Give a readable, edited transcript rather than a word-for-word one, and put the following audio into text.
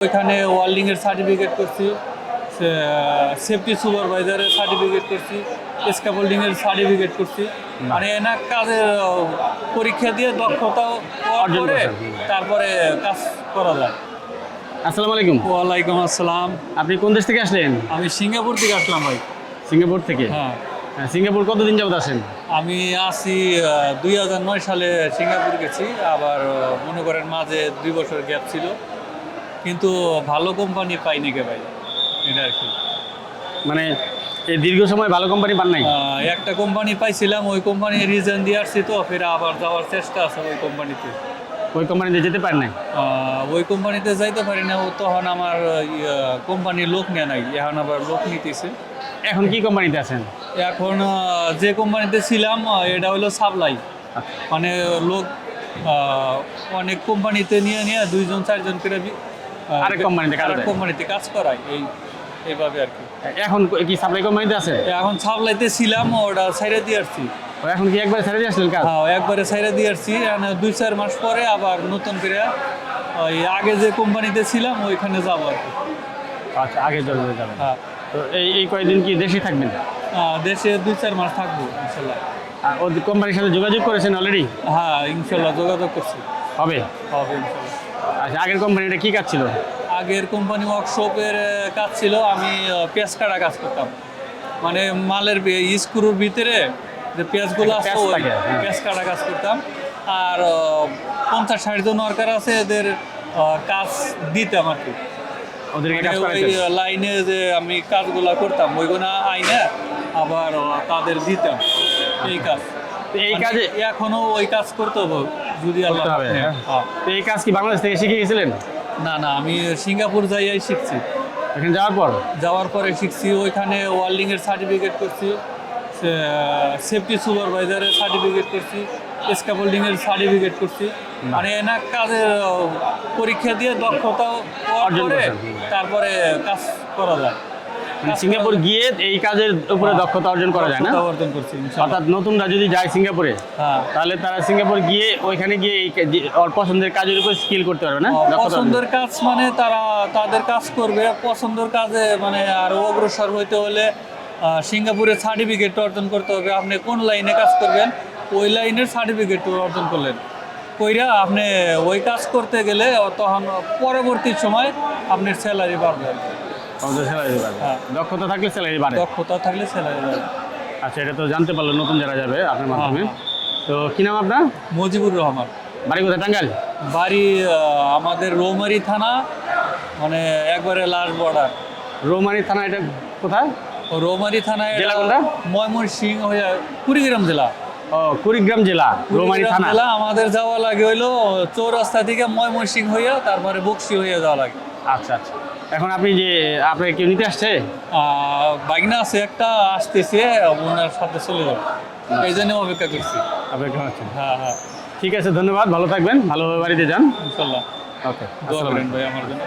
ওইখানে ওয়েল্ডিং এর সার্টিফিকেট করছি, সেফটি সুপারভাইজারের সার্টিফিকেট করছি, স্ক্যাফোল্ডিং এর সার্টিফিকেট করছি। মানে এনা কাজের পরীক্ষা দিয়ে দক্ষতা অর্জন করে তারপরে কাজ করা যায়। আসসালামু আলাইকুম। ওয়ালাইকুম আসসালাম। আপনি কোন দেশ থেকে আসলেন? আমি সিঙ্গাপুর থেকে আসলাম ভাই। সিঙ্গাপুর থেকে? হ্যাঁ। সিঙ্গাপুর কতদিন যাবত আসেন? আমি আসি 2009 সালে সিঙ্গাপুর গেছি, আবার মনে করেন মাঝে 2 বছর গ্যাপ ছিল, কিন্তু ভালো কোম্পানি পাইনি কে ভাই, এটা আর কি। মানে এই দীর্ঘ সময় ভালো কোম্পানি পান নাই? একটা কোম্পানি পাইছিলাম, ওই কোম্পানি রিজন দিয়ে আসছি, তো ফের আবার যাওয়ার চেষ্টা আছে ওই কোম্পানিতে। ওই কোম্পানিতে যেতে পারেন নাই? ওই কোম্পানিতে যাইতে পারি না, ও তখন আমার কোম্পানির লোক নেয় নাই, এখন আবার লোক নিতেছে। এখন কি কোম্পানিতে আছেন? এখন যে কোম্পানিতে ছিলাম এটা হলো সাপ্লাই, মানে লোক অনেক কোম্পানিতে নিয়ে নিয়ে 2-4 জন করে আরেক কোম্পানিতে কাজ করায়, এইভাবে আর কি। এখন কি সাপ্লাই কোম্পানিতে আছে? এখন সাপ্লাইতে ছিলাম, ওটা ছাইড়ে দিয়ে আসছি। এখন কি একবার ছেড়ে দিয়ে আসলেন কাজ? হ্যাঁ, একবারে ছাইড়ে দিয়ে আসছি। 2-4 মাস পরে আবার নতুন করে ওই আগে যে কোম্পানিতে ছিলাম ওইখানে যাবো আর কি। আচ্ছা, আগে চলে যাবেন। হ্যাঁ, তো এই কয়েকদিন কি দেশে থাকবেন? দেশে 2-4 মাস থাকবো ইনশাল্লাহ। ওই কোম্পানির সাথে যোগাযোগ করেছেন অলরেডি? হ্যাঁ, ইনশাল্লাহ যোগাযোগ করছি। হবে ইনশাল্লাহ। আচ্ছা, আগের কোম্পানিটা কি কাজ ছিল? আগের কোম্পানি ওয়ার্কশপের কাজ ছিল, আমি পেঁয়াজ কাটা কাজ করতাম। মানে মালের স্ক্রুর ভিতরে যে পেঁয়াজগুলো আছে ওই পেঁয়াজ কাটা কাজ করতাম। আর 50-60 জন ওয়ার্কার আছে, এদের কাজ দিতাম আর কি। ওদেরকে কাজ ওই করাইতেন? লাইনে যে আমি কাজগুলা করতাম ওইগুলো আইনে আবার তাদের দিতাম এই কাজ। এই কাজে এখনো ওই কাজ করতে হবে যদি আল্লাহ করতে হবে। হ্যাঁ। তো এই কাজ কি বাংলাদেশ থেকে শিখে গেছিলেন? না, আমি সিঙ্গাপুর যাইয়াই শিখছি। এখানে যাওয়ার পর পরে শিখছি, ওইখানে ওয়েল্ডিং এর সার্টিফিকেট করছি, সেফটি সুপারভাইজারের সার্টিফিকেট করছি, স্ক্যাফোল্ডিং এর সার্টিফিকেট করছি। মানে এনা কাজের পরীক্ষা দিয়ে দক্ষতা অর্জন করে তারপরে কাজ করা যায়। মানে সিঙ্গাপুর গিয়ে এই কাজের উপরে দক্ষতা অর্জন করা যায় না? দক্ষতা অর্জন করছি ইনশাআল্লাহ। অর্থাৎ নতুনরা যদি যায় সিঙ্গাপুরে, হ্যাঁ, তাহলে তারা সিঙ্গাপুর গিয়ে ওইখানে গিয়ে ওর পছন্দের কাজের উপর স্কিল করতে পারবে না? দক্ষতা অর্জন। পছন্দের কাজ মানে তারা তাদের কাজ করবে, পছন্দের কাজে মানে আরো অগ্রসর হইতে হলে সিঙ্গাপুরের সার্টিফিকেট অর্জন করতে হবে। আপনি কোন লাইনে কাজ করবেন ওই লাইনের সার্টিফিকেট অর্জন করলেন, কইরা আপনি ওই কাজ করতে গেলে তখন পরবর্তী সময় আপনার স্যালারি বাড়বে আর কি। আমাদের স্যালারি বাড়বে। হ্যাঁ। দক্ষতা থাকলে স্যালারি বাড়ে। দক্ষতা থাকলে স্যালারি বাড়বে। আচ্ছা, এটা তো জানতে পারলো নতুন যারা যাবে আপনার মাধ্যমে। তো কি নাম আপনার? মুজিবুর রহমান। বাড়ি কোথায়? টাঙ্গাইল? বাড়ি আমাদের রৌমারী থানা, মানে একবারে লাস্ট বর্ডার। রৌমারী থানা এটা কোথায়? রৌমারী থানায় জেলা কোনটা? ময়মনসিংহ হয়ে কুড়িগ্রাম জেলা। ও, কুড়িগ্রাম জেলা, রৌমারী কুড়িগ্রাম থানা। জেলা। আমাদের যাওয়া লাগে হইলো চৌরাস্তা থেকে ময়মনসিংহ হইয়া তারপরে বকশি হইয়া যাওয়া লাগে। আচ্ছা আচ্ছা। এখন আপনি যে আপনাকে কেউ নিতে আসছে? বাইকনা আছে একটা, আসতেছে, ওনার সাথে চলে যাবে, এই জন্য অপেক্ষা করছি। অপেক্ষা হচ্ছে। হ্যাঁ, ঠিক আছে, ধন্যবাদ, ভালো থাকবেন, ভালোভাবে বাড়িতে যান ইনশাল্লাহ। ওকে। দোয়া করেন ভাই আমার জন্য।